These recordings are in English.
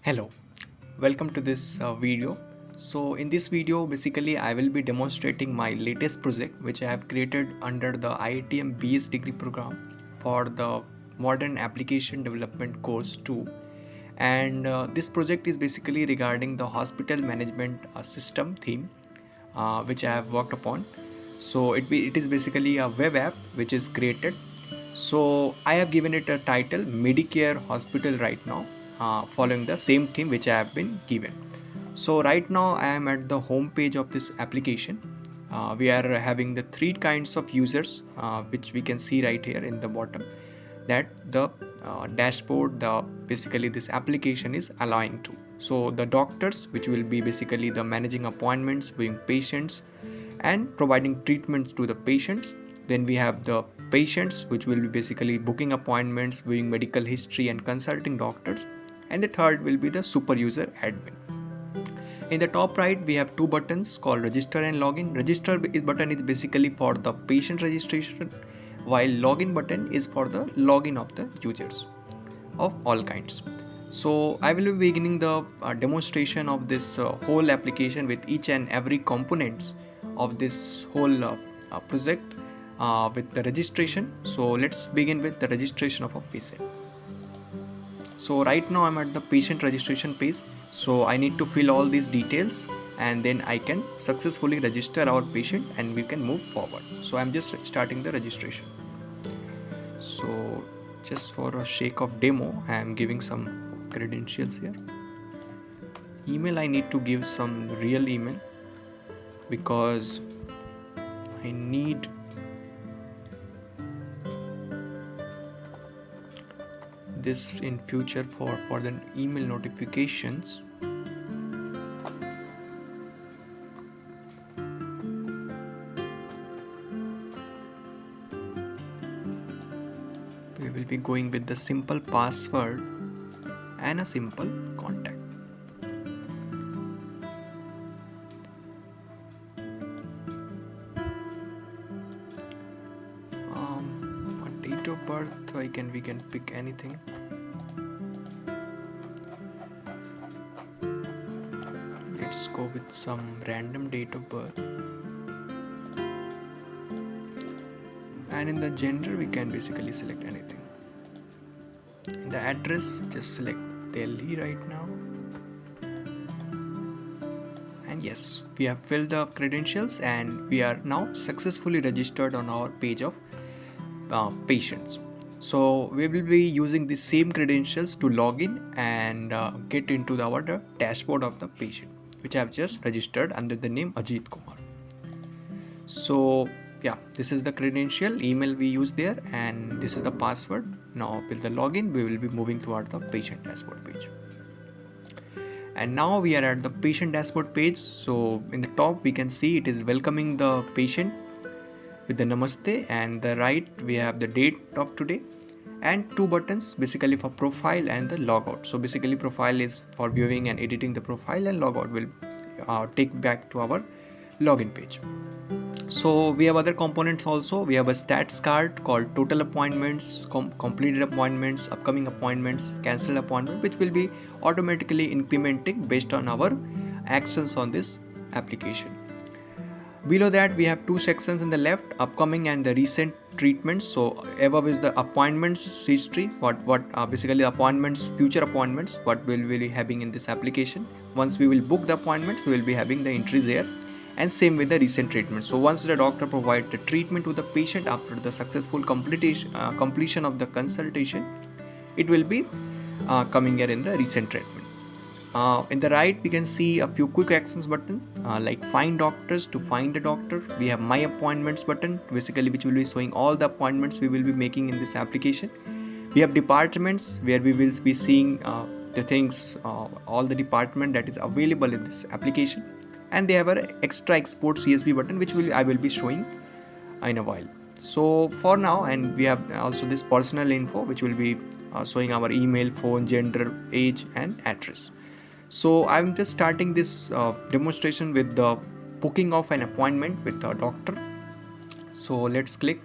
Hello, welcome to this video. So in this video basically I will be demonstrating my latest project which I have created under the IIT BS Degree program for the Modern Application Development course 2, and this project is basically regarding the hospital management system theme which I have worked upon. So it is basically a web app which is created. So I have given it a title Medicare Hospital right now, following the same theme which I have been given. So right now I am at the home page of this application. We are having the three kinds of users which we can see right here in the bottom, that the dashboard basically this application is allowing to. So the doctors, which will be basically the managing appointments, viewing patients and providing treatments to the patients. Then we have the patients, which will be basically booking appointments, viewing medical history and consulting doctors. And the third will be the super user admin. In the top right, we have two buttons called register and login. Register button is basically for the patient registration, while login button is for the login of the users of all kinds. So I will be beginning the demonstration of this whole application with each and every components of this whole project with the registration. So let's begin with the registration of a patient. So right now I'm at the patient registration page. So I need to fill all these details and then I can successfully register our patient and we can move forward. So I'm just starting the registration. So just for a sake of demo, I am giving some credentials here. Email, I need to give some real email because I need this in future for the email notifications. We will be going with the simple password and a simple contact. A date of birth, we can pick anything. Let's go with some random date of birth. And in the gender, we can basically select anything. In the address, just select Delhi right now. And yes, we have filled the credentials and we are now successfully registered on our page of patients. So we will be using the same credentials to log in and get into our dashboard of the patient, which I have just registered under the name Ajit Kumar. So yeah, this is the credential email we use there and this is the password. Now with the login, we will be moving toward the patient dashboard page. And now we are at the patient dashboard page. So in the top, we can see it is welcoming the patient with the namaste, and the right we have the date of today and two buttons basically for profile and the logout. So basically profile is for viewing and editing the profile and logout will take back to our login page. So we have other components also. We have a stats card called total appointments, completed appointments, upcoming appointments, cancelled appointment, which will be automatically incrementing based on our actions on this application. Below that, we have two sections in the left, upcoming and the recent treatments. So above is the appointments history, what basically appointments, future appointments, what we will be having in this application. Once we will book the appointments, we will be having the entries there. And same with the recent treatment. So once the doctor provides the treatment to the patient after the successful completion of the consultation, it will be coming here in the recent treatment. In the right, we can see a few quick actions button like find doctors to find a doctor. We have my appointments button basically which will be showing all the appointments we will be making in this application. We have departments where we will be seeing the things, all the department that is available in this application. And they have an extra export CSV button which I will be showing in a while. So for now, and we have also this personal info which will be showing our email, phone, gender, age and address. So I'm just starting this demonstration with the booking of an appointment with a doctor. So let's click.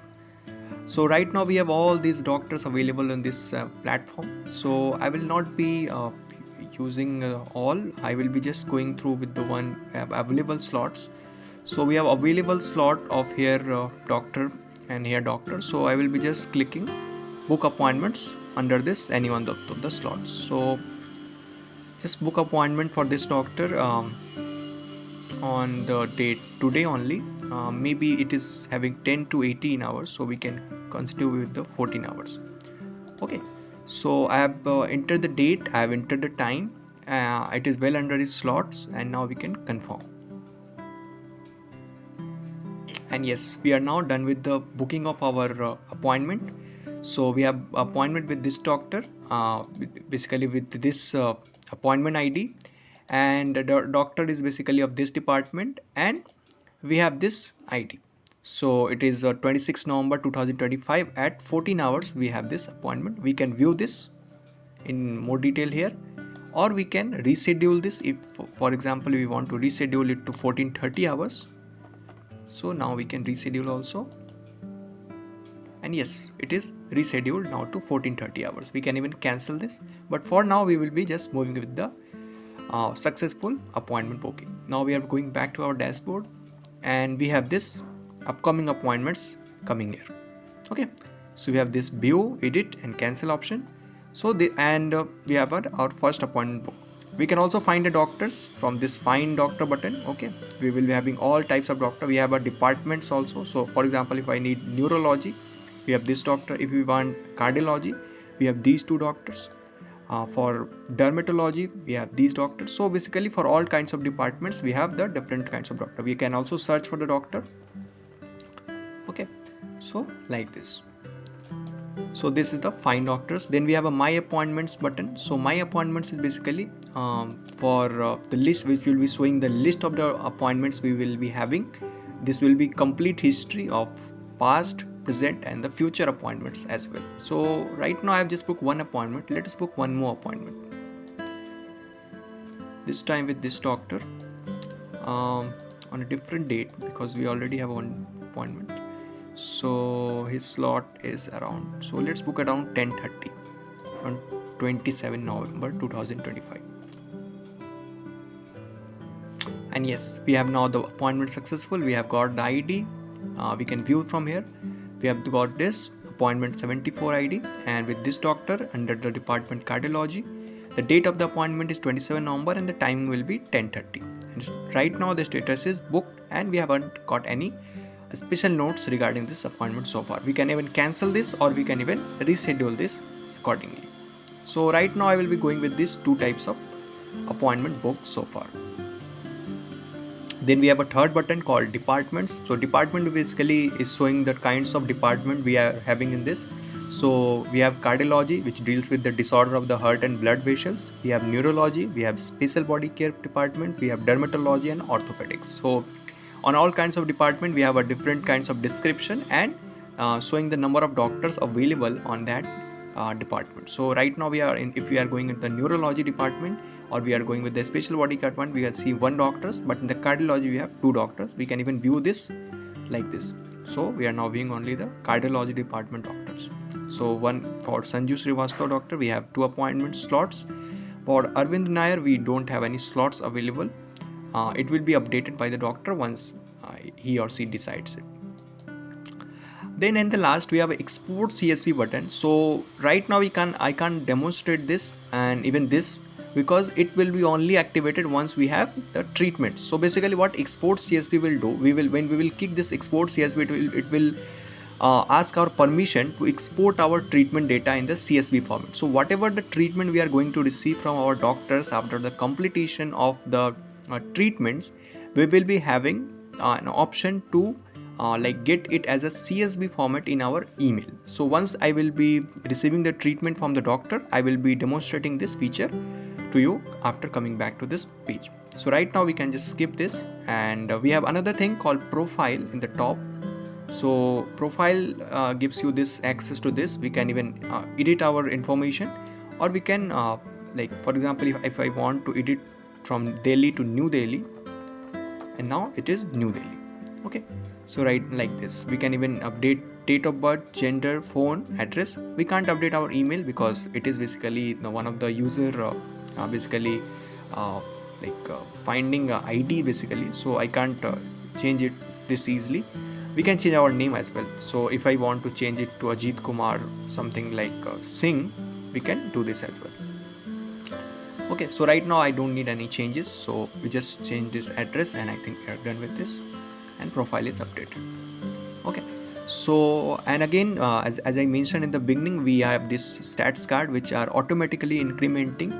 So right now we have all these doctors available on this platform. So I will not be using all. I will be just going through with the one available slots. So we have available slot of here doctor and here doctor. So I will be just clicking book appointments under this any one of the slots. So just book appointment for this doctor on the date today only. Maybe it is having 10 to 18 hours, so we can consider with the 14 hours. Okay, so I have entered the date, I have entered the time, it is well under his slots, and now we can confirm. And yes, we are now done with the booking of our appointment. So we have appointment with this doctor, basically with this appointment ID, and the doctor is basically of this department, and we have this ID. So it is 26 November 2025 at 14 hours we have this appointment. We can view this in more detail here, or we can reschedule this if, for example, we want to reschedule it to 14:30 hours. So now we can reschedule also, and yes, it is rescheduled now to 14:30 hours. We can even cancel this, but for now we will be just moving with the successful appointment booking. Now we are going back to our dashboard, and we have this upcoming appointments coming here. Okay, so we have this view, edit and cancel option. So we have our first appointment book. We can also find the doctors from this find doctor button. Okay, we will be having all types of doctor. We have our departments also. So for example, if I need neurology, we have this doctor. If we want cardiology, we have these two doctors. For dermatology, we have these doctors. So basically for all kinds of departments, we have the different kinds of doctor. We can also search for the doctor. Okay, so like this. So this is the find doctors. Then we have a my appointments button. So my appointments is basically for the list, which will be showing the list of the appointments we will be having. This will be complete history of past, present and the future appointments as well. So right now I have just booked one appointment. Let us book one more appointment, this time with this doctor on a different date, because we already have one appointment. So his slot is around, so let's book around 10:30 on 27 November 2025. And yes, we have now the appointment successful. We have got the ID, we can view from here. We have got this appointment 74 ID, and with this doctor under the department cardiology, the date of the appointment is 27 November and the time will be 10:30. And right now the status is booked, and we haven't got any special notes regarding this appointment so far. We can even cancel this, or we can even reschedule this accordingly. So right now I will be going with these two types of appointment booked so far. Then we have a third button called departments. So department basically is showing the kinds of department we are having in this. So we have cardiology, which deals with the disorder of the heart and blood vessels. We have neurology, we have special body care department, we have dermatology and orthopedics. So on all kinds of department we have a different kinds of description and showing the number of doctors available on that department. So right now we are in, if we are going into the neurology department, or we are going with the special body department, we can see one doctors, but in the cardiology we have two doctors. We can even view this like this. So we are now viewing only the cardiology department doctors. So one for Sanju Srivastava doctor, we have two appointment slots. For Arvind Nair, we don't have any slots available. It will be updated by the doctor once he or she decides it. Then in the last we have an export CSV button. So right now I can't demonstrate this and even this, because it will be only activated once we have the treatment. So basically what export CSV will do, when we will click this export CSV, it will ask our permission to export our treatment data in the CSV format. So whatever the treatment we are going to receive from our doctors after the completion of the treatments, we will be having an option to get it as a CSV format in our email. So once I will be receiving the treatment from the doctor, I will be demonstrating this feature to you after coming back to this page. So right now we can just skip this, and we have another thing called profile in the top. So profile gives you this access to this. We can even edit our information, or we can for example, if I want to edit from Delhi to New Delhi, and now it is New Delhi. Okay, so right like this. We can even update date of birth, gender, phone, address. We can't update our email because it is basically one of the user basically finding a ID basically, so I can't change it this easily. We can change our name as well. So if I want to change it to Ajit Kumar something like Singh, we can do this as well. Okay, so right now I don't need any changes, so we just change this address and I think we are done with this, and profile is updated. Okay, so and again as I mentioned in the beginning, we have this stats card which are automatically incrementing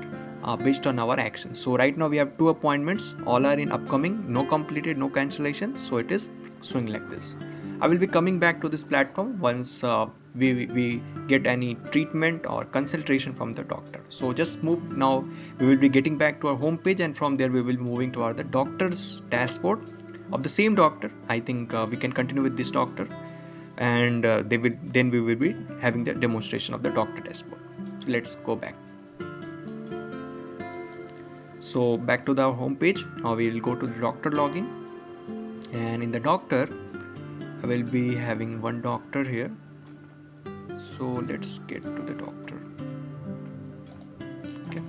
based on our actions. So right now we have 2 appointments, all are in upcoming, no completed, no cancellation, so it is showing like this. I will be coming back to this platform once we get any treatment or consultation from the doctor. So just move now, we will be getting back to our home page, and from there we will be moving to the doctor's dashboard of the same doctor. I think we can continue with this doctor, and then we will be having the demonstration of the doctor dashboard. So let's go back. So back to the home page. Now we will go to the doctor login, and in the doctor I will be having one doctor here. So let's get to the doctor. Okay,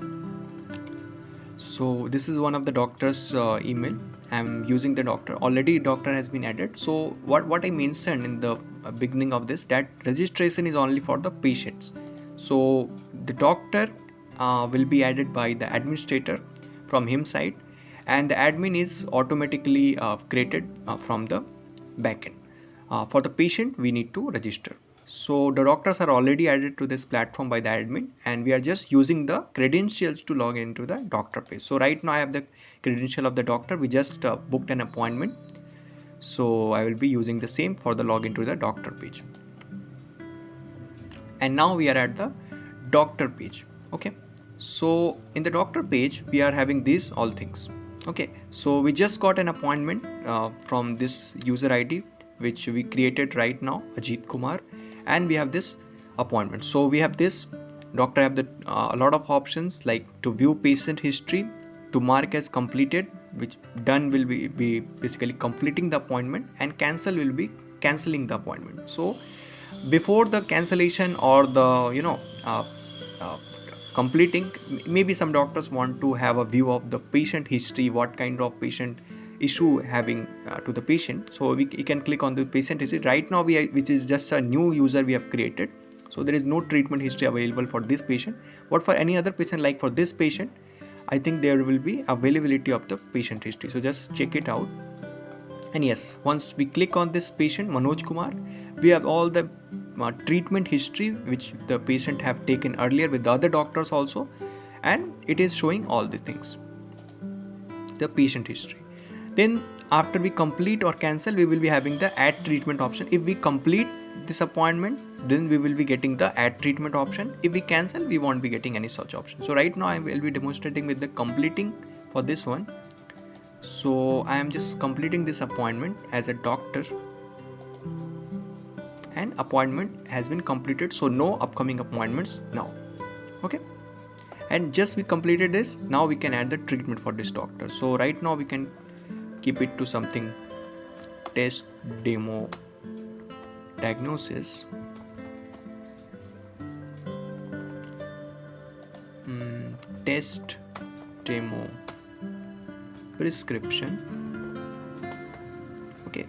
so this is one of the doctor's email. I'm using the doctor already. Doctor has been added. So what I mentioned in the beginning of this, that registration is only for the patients. So the doctor will be added by the administrator from him side, and the admin is automatically created from the backend. For the patient we need to register. So the doctors are already added to this platform by the admin, and we are just using the credentials to log into the doctor page. So right now I have the credential of the doctor. We just booked an appointment, so I will be using the same for the login to the doctor page. And now we are at the doctor page. Okay, so in the doctor page we are having these all things. Okay, so we just got an appointment from this user ID which we created right now, Ajit Kumar, and we have this appointment. So we have this doctor have the a lot of options, like to view patient history, to mark as completed, which done will be basically completing the appointment, and cancel will be cancelling the appointment. So before the cancellation or the completing, maybe some doctors want to have a view of the patient history, what kind of patient issue having to the patient. So we can click on the patient history. Right now which is just a new user we have created, so there is no treatment history available for this patient, but for any other patient, like for this patient, I think there will be availability of the patient history. So just check it out. And yes, once we click on this patient Manoj Kumar, we have all the treatment history which the patient have taken earlier with the other doctors also, and it is showing all the things, the patient history. Then after we complete or cancel, we will be having the add treatment option. If we complete this appointment, then we will be getting the add treatment option. If we cancel, we won't be getting any such option. So right now I will be demonstrating with the completing for this one. So I am just completing this appointment as a doctor, and appointment has been completed, so no upcoming appointments now. Okay, and just we completed this. Now we can add the treatment for this doctor. So right now we can keep it to something test demo diagnosis, test demo prescription. Okay,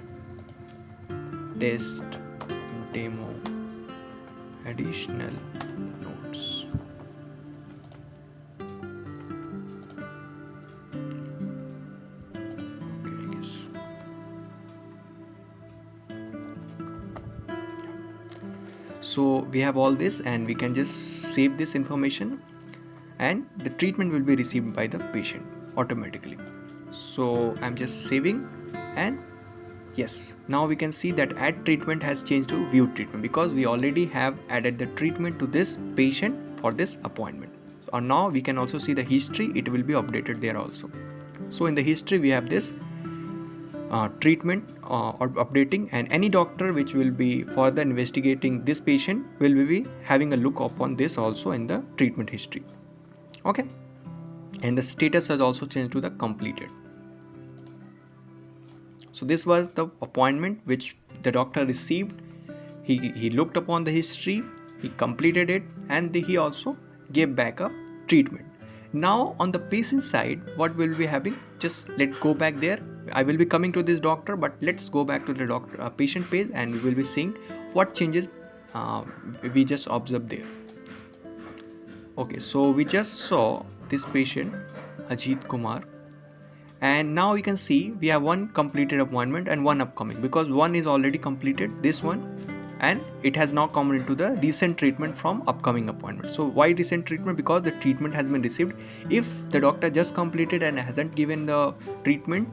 test demo additional notes. So we have all this, and we can just save this information, and the treatment will be received by the patient automatically. So I'm just saving, and yes, now we can see that add treatment has changed to view treatment, because we already have added the treatment to this patient for this appointment. So now we can also see the history, it will be updated there also. So in the history we have this treatment or updating, and any doctor which will be further investigating this patient will be having a look upon this also in the treatment history. Okay, and the status has also changed to the completed. So this was the appointment which the doctor received. He looked upon the history, he completed it, and he also gave back a treatment. Now on the patient side, what will be having? Just let's go back there. I will be coming to this doctor, but let's go back to the doctor patient page, and we will be seeing what changes we just observed there. Okay, so we just saw this patient Ajit Kumar, and now you can see we have one completed appointment and one upcoming, because one is already completed, this one, and it has now come into the recent treatment from upcoming appointment. So why recent treatment? Because the treatment has been received. If the doctor just completed and hasn't given the treatment,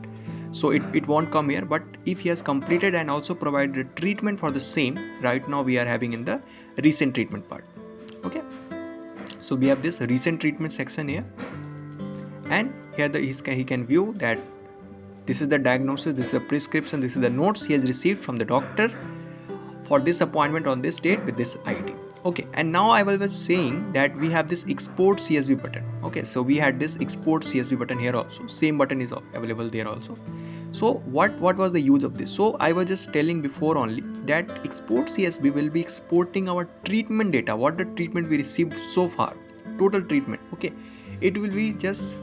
so it won't come here. But if he has completed and also provided treatment for the same, right now we are having in the recent treatment part. Okay, so we have this recent treatment section here, and here he can view that this is the diagnosis, this is the prescription, this is the notes he has received from the doctor for this appointment on this date with this ID. Okay, and now I was saying that we have this export CSV button. Okay, so we had this export CSV button here also, same button is available there also. So what was the use of this? So I was just telling before only that export CSV will be exporting our treatment data, what the treatment we received so far, total treatment. Okay, it will be just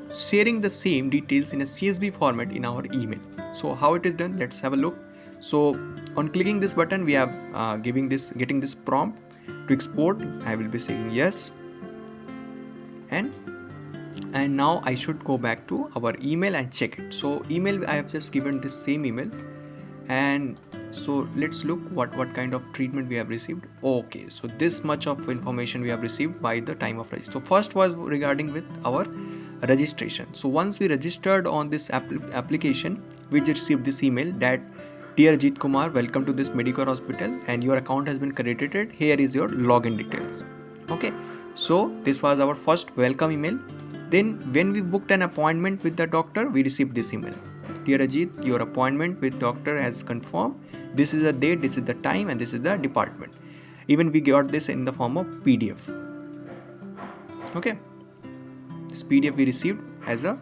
sharing the same details in a CSV format in our email. So how it is done, let's have a look. So on clicking this button, we have getting this prompt to export. I will be saying yes, and now I should go back to our email and check it. So email, I have just given this same email, and so let's look what kind of treatment we have received. Okay, so this much of information we have received by the time of registration. So first was regarding with our registration. So once we registered on this application, we just received this email that, dear Ajit Kumar, welcome to this Medicare hospital and your account has been credited. Here is your login details. Okay, so this was our first welcome email. Then when we booked an appointment with the doctor, we received this email. Dear Ajit, your appointment with doctor has confirmed. This is the date, this is the time, and this is the department. Even we got this in the form of PDF. Okay, this PDF we received as a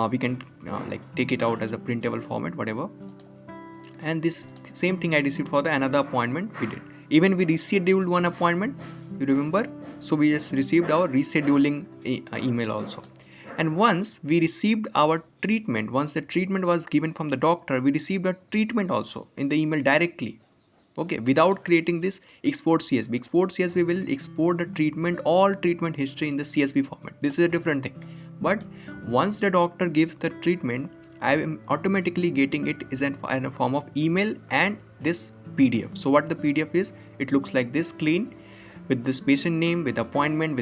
we can like take it out as a printable format, whatever. And this same thing I received for the another appointment we did. Even we rescheduled one appointment, you remember? So we just received our rescheduling email also. And once we received our treatment, once the treatment was given from the doctor, we received a treatment also in the email directly. Okay, without creating this export CSV. Export CSV will export the treatment, all treatment history in the CSV format. This is a different thing. But once the doctor gives the treatment, I am automatically getting it is in a form of email and this PDF. So what the PDF is, it looks like this, clean, with this patient name, with appointment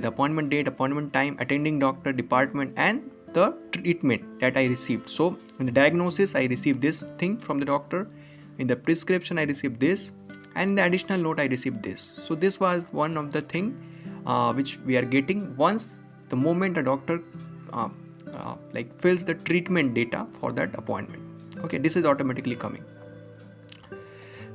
date, appointment time, attending doctor, department, and the treatment that I received. So in the diagnosis, I received this thing from the doctor. In the prescription, I received this, and the additional note I received this. So this was one of the thing which we are getting once the moment a doctor like fills the treatment data for that appointment. Okay, this is automatically coming.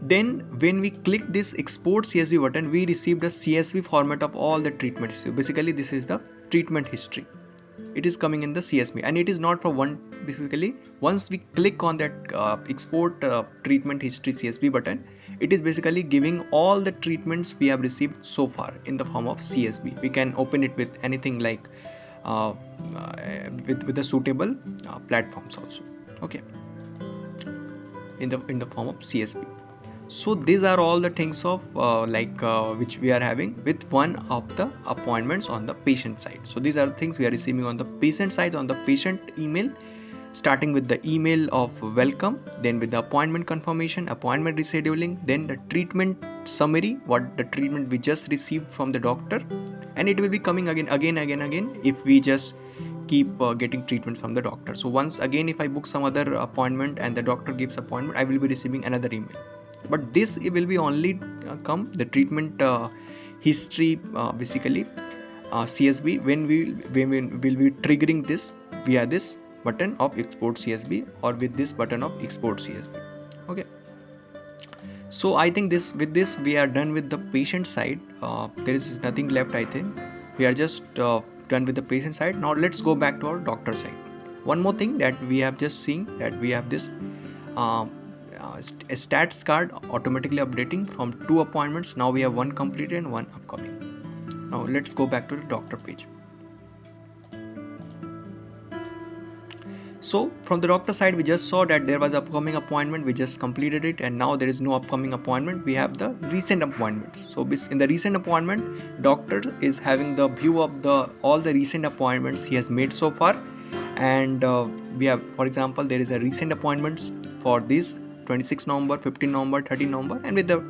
Then when we click this export CSV button, we received a CSV format of all the treatments. So basically this is the treatment history. It is coming in the CSV, and it is not for one. Basically once we click on that export treatment history CSV button, it is basically giving all the treatments we have received so far in the form of CSV. We can open it with anything like with the suitable platforms also. Okay, in the form of CSV. So these are all the things of which we are having with one of the appointments on the patient side. So these are the things we are receiving on the patient side, on the patient email, starting with the email of welcome, then with the appointment confirmation, appointment rescheduling, then the treatment summary, what the treatment we just received from the doctor, and it will be coming again if we just keep getting treatment from the doctor. So once again, if I book some other appointment and the doctor gives appointment, I will be receiving another email. But this will be only come the treatment history basically CSV when we will be triggering this via this button of export CSV or with this button of export CSV. Okay, so I think with this we are done with the patient side. There is nothing left. I think we are just done with the patient side. Now let's go back to our doctor side. One more thing that we have just seen, that we have this a stats card automatically updating from 2 appointments. Now we have one completed and one upcoming. Now let's go back to the doctor page. So from the doctor side, we just saw that there was upcoming appointment, we just completed it, and now there is no upcoming appointment. We have the recent appointments. So in the recent appointment, doctor is having the view of the all the recent appointments he has made so far, and we have, for example, there is a recent appointments for this 26 November, 15 November, 13 November, and with the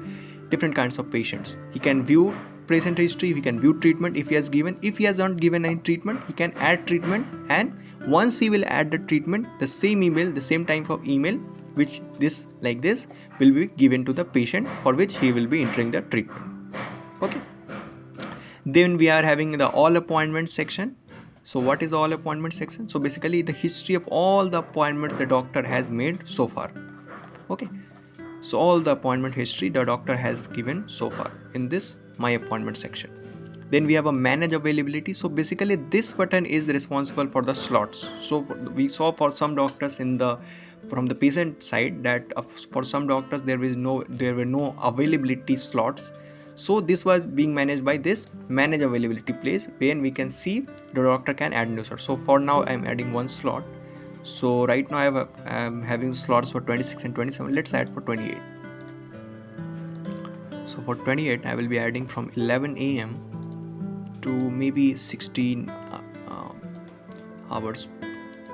different kinds of patients. He can view patient history, he can view treatment if he has given. If he has not given any treatment, he can add treatment, and once he will add the treatment, the same email, the same type of email which this like this will be given to the patient, for which he will be entering the treatment. Okay, then we are having the all appointments section. So what is the all appointment section? So basically the history of all the appointments the doctor has made so far. Okay, so all the appointment history the doctor has given so far in this my appointment section. Then we have a manage availability. So basically this button is responsible for the slots. So we saw for some doctors in the from the patient side that for some doctors there were no availability slots. So this was being managed by this manage availability place, when we can see the doctor can add new slots. So for now I am adding one slot. So right now I am having slots for 26 and 27. Let's add for 28. So for 28 I will be adding from 11 a.m. to maybe 16 hours,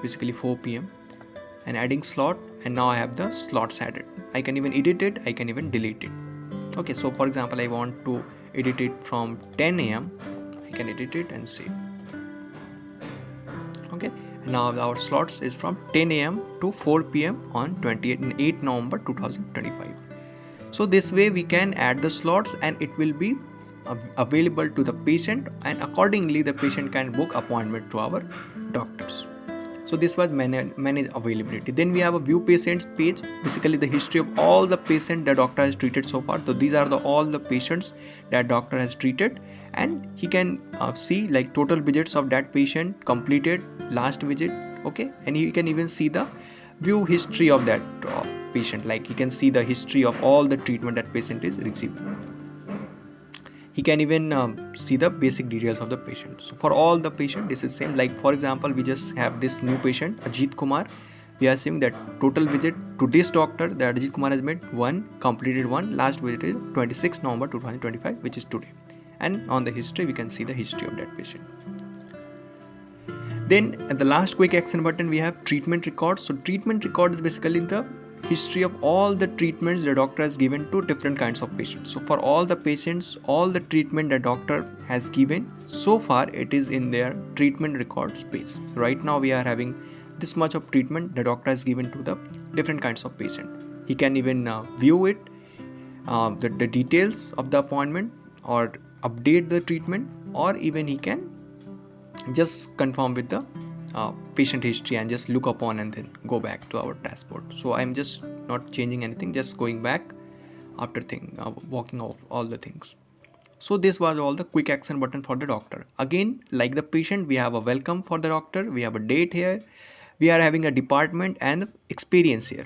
basically 4 p.m. and adding slot, and now I have the slots added. I can even edit it, I can even delete it. Okay, so for example I want to edit it from 10 a.m. I can edit it and save. Okay, and now our slots is from 10 a.m. to 4 p.m. on 8 November 2025. So this way we can add the slots and it will be available to the patient, and accordingly the patient can book appointment to our doctors. So this was manage availability. Then we have a view patients page, basically the history of all the patients the doctor has treated so far. So these are all the patients that doctor has treated, and he can see like total visits of that patient, completed, last visit. Okay, and he can even see the view history of that patient, like he can see the history of all the treatment that patient is receiving. He can even see the basic details of the patient. So for all the patient this is same. Like for example we just have this new patient Ajit Kumar. We are seeing that total visit to this doctor that Ajit Kumar has made 1, completed 1, last visit is 26 November 2025, which is today. And on the history we can see the history of that patient. Then at the last quick action button we have treatment records. So treatment record is basically the history of all the treatments the doctor has given to different kinds of patients. So for all the patients, all the treatment the doctor has given so far, it is in their treatment records page. So right now we are having this much of treatment the doctor has given to the different kinds of patient. He can even view it, the details of the appointment, or update the treatment, or even he can just confirm with the patient history and just look upon and then go back to our dashboard. So I'm just not changing anything, just going back after walking off all the things. So this was all the quick action button for the doctor. Again, like the patient, we have a welcome for the doctor, we have a date here, we are having a department and experience here,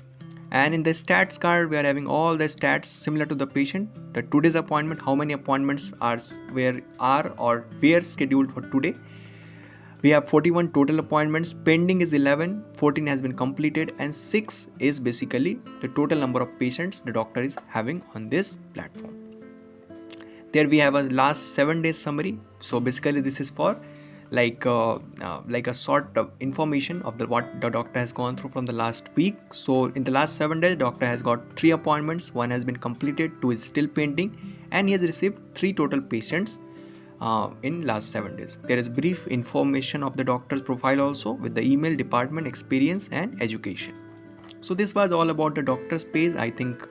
and in the stats card we are having all the stats similar to the patient. The today's appointment, how many appointments are were scheduled for today. We have 41 total appointments, pending is 11, 14 has been completed, and 6 is basically the total number of patients the doctor is having on this platform. There we have a last 7 days summary. So basically this is for like a sort of information of what the doctor has gone through from the last week. So in the last 7 days, doctor has got 3 appointments, 1 has been completed, 2 is still pending, and he has received 3 total patients in last 7 days. There is brief information of the doctor's profile also, with the email, department, experience and education. So this was all about the doctor's page. I think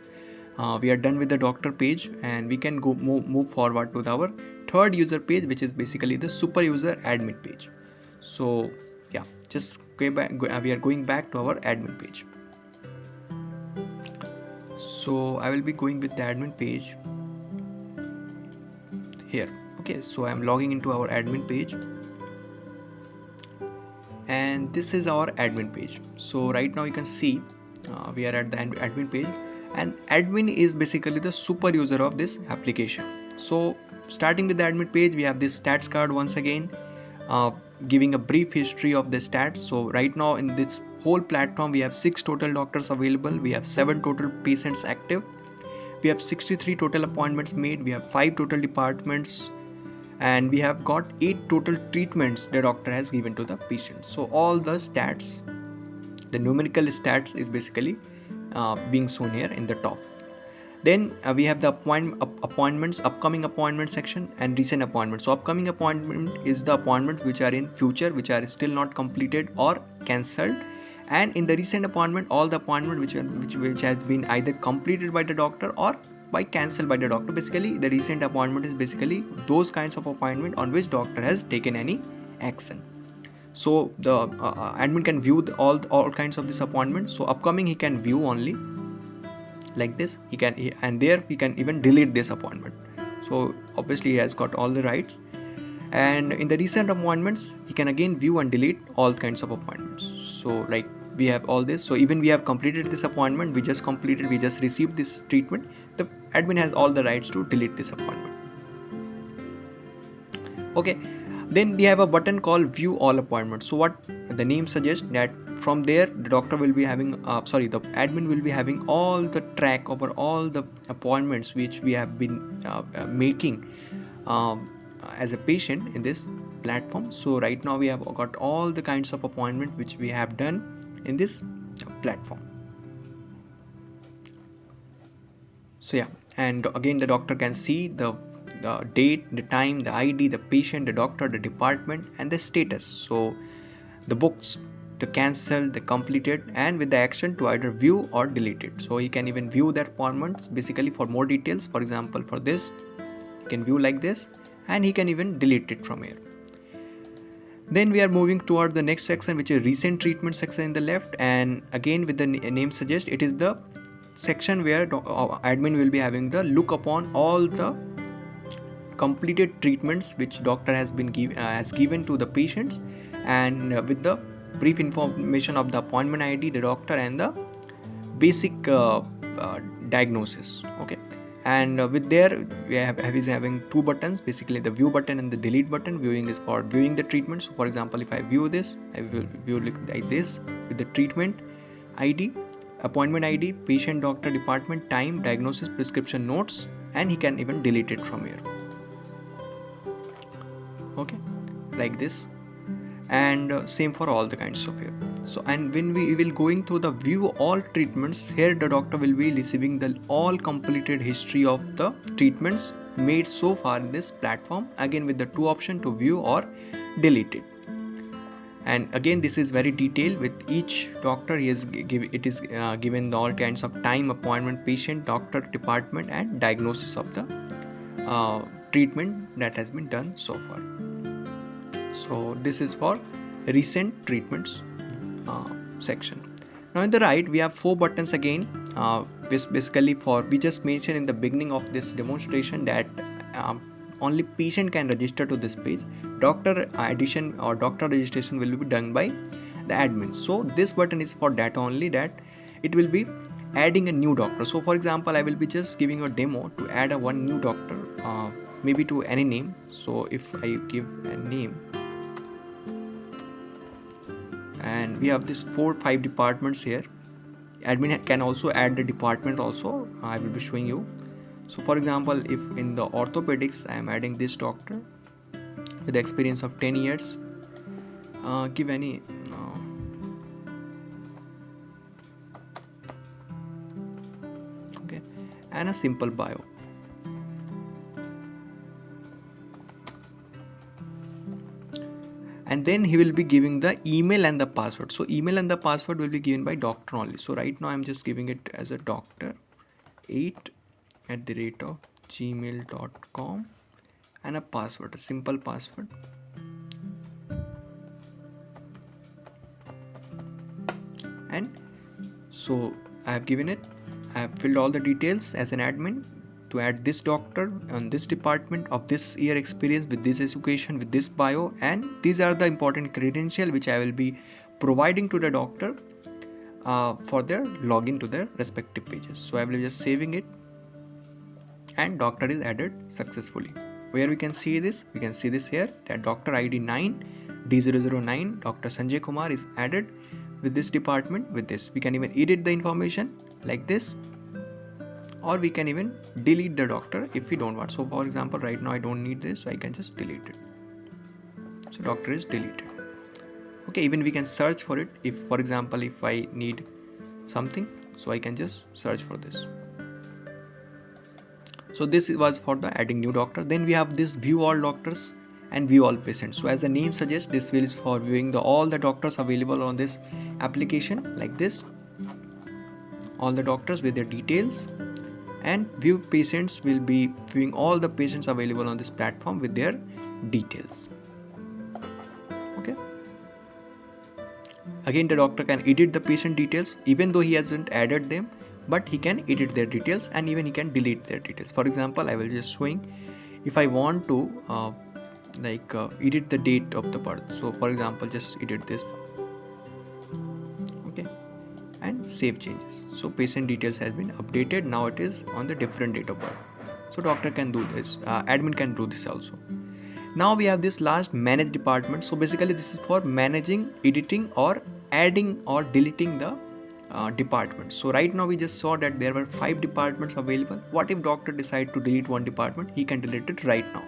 we are done with the doctor page, and we can go move forward with our third user page, which is basically the super user admin page. So yeah, just we are going back to our admin page. So I will be going with the admin page here. Okay, so I am logging into our admin page, and this is our admin page. So right now you can see we are at the admin page, and admin is basically the super user of this application. So starting with the admin page, we have this stats card once again, giving a brief history of the stats. So right now in this whole platform we have 6 total doctors available, we have 7 total patients active, we have 63 total appointments made, we have 5 total departments, and we have got 8 total treatments the doctor has given to the patient. So all the stats, the numerical stats is basically being shown here in the top. Then we have the appointments, upcoming appointment section, and recent appointments. So upcoming appointment is the appointments which are in future, which are still not completed or cancelled. And in the recent appointment, all the appointment which has been either completed by the doctor or by cancelled by the doctor. Basically, the recent appointment is basically those kinds of appointment on which doctor has taken any action. So the admin can view all kinds of this appointment. So upcoming he can view only like this, he can even delete this appointment. So obviously he has got all the rights. And in the recent appointments, he can again view and delete all kinds of appointments. So like we have all this. So even we have completed this appointment, we just received this treatment, the admin has all the rights to delete this appointment. Okay, then we have a button called view all appointments. So what the name suggests, that from there the doctor will be having the admin will be having all the track over all the appointments which we have been making as a patient in this platform. So right now we have got all the kinds of appointment which we have done in this platform. So yeah, and again the doctor can see the date, the time, the ID, the patient, the doctor, the department, and the status. So the books, the cancelled, the completed, and with the action to either view or delete it. So he can even view that appointments basically for more details. For example, for this, he can view like this, and he can even delete it from here. Then we are moving toward the next section, which is recent treatment section in the left. And again, with the name suggests, it is the section where admin will be having the look upon all the completed treatments which doctor has given to the patients, and with the brief information of the appointment ID, the doctor, and the basic diagnosis. Okay, and with there we is having 2 buttons, basically the view button and the delete button. Viewing is for viewing the treatment. So for example, if I view this, I will view like this with the treatment ID, appointment ID, patient, doctor, department, time, diagnosis, prescription notes, and he can even delete it from here. Okay, like this, and same for all the kinds of here. So, and when we will going through the view all treatments, here the doctor will be receiving the all completed history of the treatments made so far in this platform, again with the 2 options to view or delete it. And again, this is very detailed. With each doctor, given all kinds of time, appointment, patient, doctor, department, and diagnosis of the treatment that has been done so far. So this is for recent treatments section. Now in the right, we have 4 buttons again. Basically we just mentioned in the beginning of this demonstration that only patient can register to this page. Doctor addition or doctor registration will be done by the admin. So this button is for that only, that it will be adding a new doctor. So for example, I will be just giving a demo to add one new doctor, maybe to any name. So if I give a name, and we have this 4-5 departments here. Admin can also add the department also. I will be showing you. So for example, if in the orthopedics I am adding this doctor with the experience of 10 years, give any okay, and a simple bio. And then he will be giving the email and the password. So email and the password will be given by doctor only. So right now I'm just giving it as a doctor8@gmail.com and a password, a simple password. And so I have given it. I have filled all the details as an admin to add this doctor on this department of this year experience with this education with this bio, and these are the important credentials which I will be providing to the doctor for their login to their respective pages. So I will be just saving it, and doctor is added successfully. Where we can see this? We can see this here, that doctor ID 9 D009 Dr. Sanjay Kumar is added with this department with this. We can even edit the information like this, or we can even delete the doctor if we don't want. So for example, right now I don't need this, so I can just delete it. So doctor is deleted. Okay, even we can search for it. If for example, if I need something, so I can just search for this. So this was for the adding new doctor. Then we have this view all doctors and view all patients. So as the name suggests, this will is for viewing all the doctors available on this application like this, all the doctors with their details, and view patients will be viewing all the patients available on this platform with their details. Okay. Again, the doctor can edit the patient details even though he hasn't added them, but he can edit their details and even he can delete their details. For example, I will just showing if I want to edit the date of the birth. So for example, just edit this, okay, and save changes. So patient details has been updated. Now it is on the different date of birth. So doctor can do this, admin can do this also. Now we have this last manage department. So basically this is for managing, editing or adding or deleting the departments. So right now we just saw that there were 5 departments available. What if doctor decide to delete one department? He can delete it right now,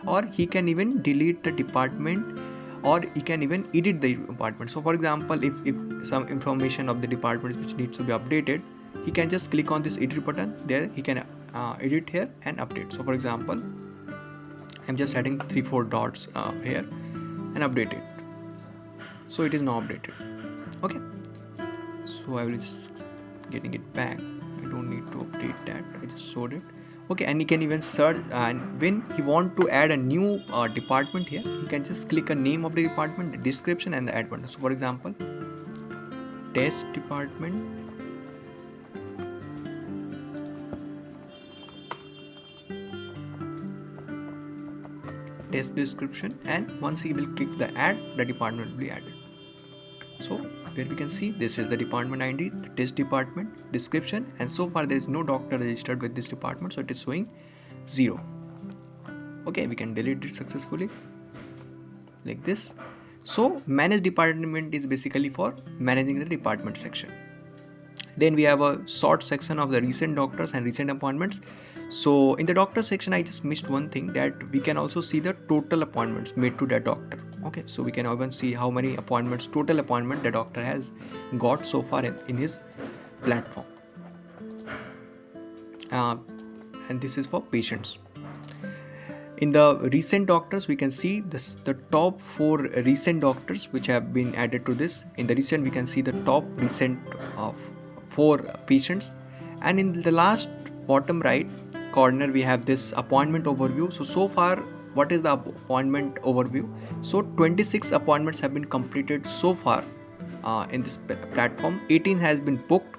or he can even delete the department, or he can even edit the department. So for example, if some information of the department which needs to be updated, he can just click on this edit button. There he can edit here and update. So for example, I'm just adding 3-4 dots here and update it. So it is now updated. Okay, so I will just getting it back. I don't need to update that, I just showed it. Okay, and he can even search, and when he want to add a new department here, he can just click a name of the department, the description and the add button. So for example, test department, test description, and once he will click the add, the department will be added. So where we can see this is the department ID, the test department, description, and so far there is no doctor registered with this department, so it is showing 0. Okay, we can delete it successfully like this. So manage department is basically for managing the department section. Then we have a short section of the recent doctors and recent appointments. So in the doctor section, I just missed one thing, that we can also see the total appointments made to that doctor. Okay, so we can even see how many appointments, total appointment the doctor has got so far in his platform. And this is for patients. In the recent doctors, we can see this, the top 4 recent doctors which have been added to this. In the recent, we can see the top recent of 4 patients, and in the last bottom right corner we have this appointment overview. So far, what is the appointment overview? So 26 appointments have been completed so far in this platform. 18 has been booked,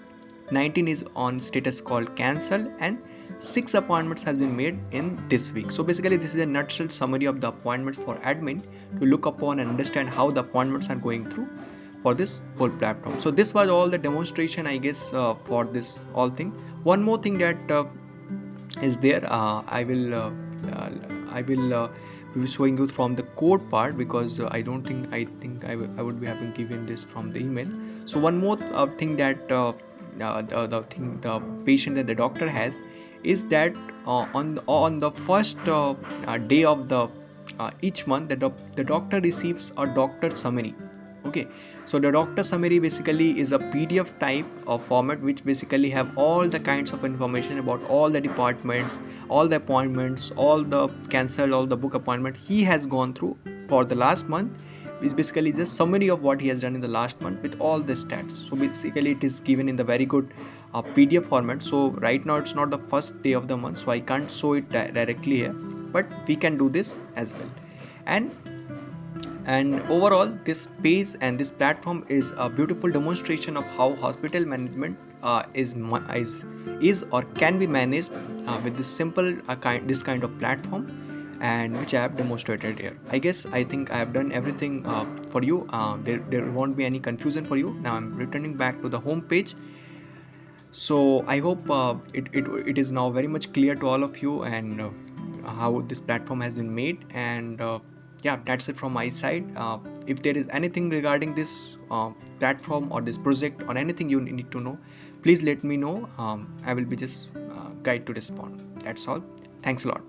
19 is on status called cancel, and 6 appointments has been made in this week. So basically this is a nutshell summary of the appointments for admin to look upon and understand how the appointments are going through for this whole platform. So this was all the demonstration, I guess, for this all thing. One more thing that is there, I will be showing you from the code part, because I think I would be having given this from the email. So one more thing that the patient that the doctor has is that on the first day of the each month, the doctor receives a doctor summary. Okay, so the doctor summary basically is a PDF type of format which basically have all the kinds of information about all the departments, all the appointments, all the cancelled, all the book appointment he has gone through for the last month. Is basically just summary of what he has done in the last month with all the stats. So basically it is given in the very good PDF format. So right now it's not the first day of the month, so I can't show it directly here, but we can do this as well. And overall, this page and this platform is a beautiful demonstration of how hospital management is or can be managed with this simple this kind of platform, and which I have demonstrated here. I think I have done everything for you. There won't be any confusion for you. Now I'm returning back to the home page. So I hope it is now very much clear to all of you, and how this platform has been made, and yeah, that's it from my side. If there is anything regarding this platform or this project or anything you need to know, please let me know. I will be just guide to respond. That's all. Thanks a lot.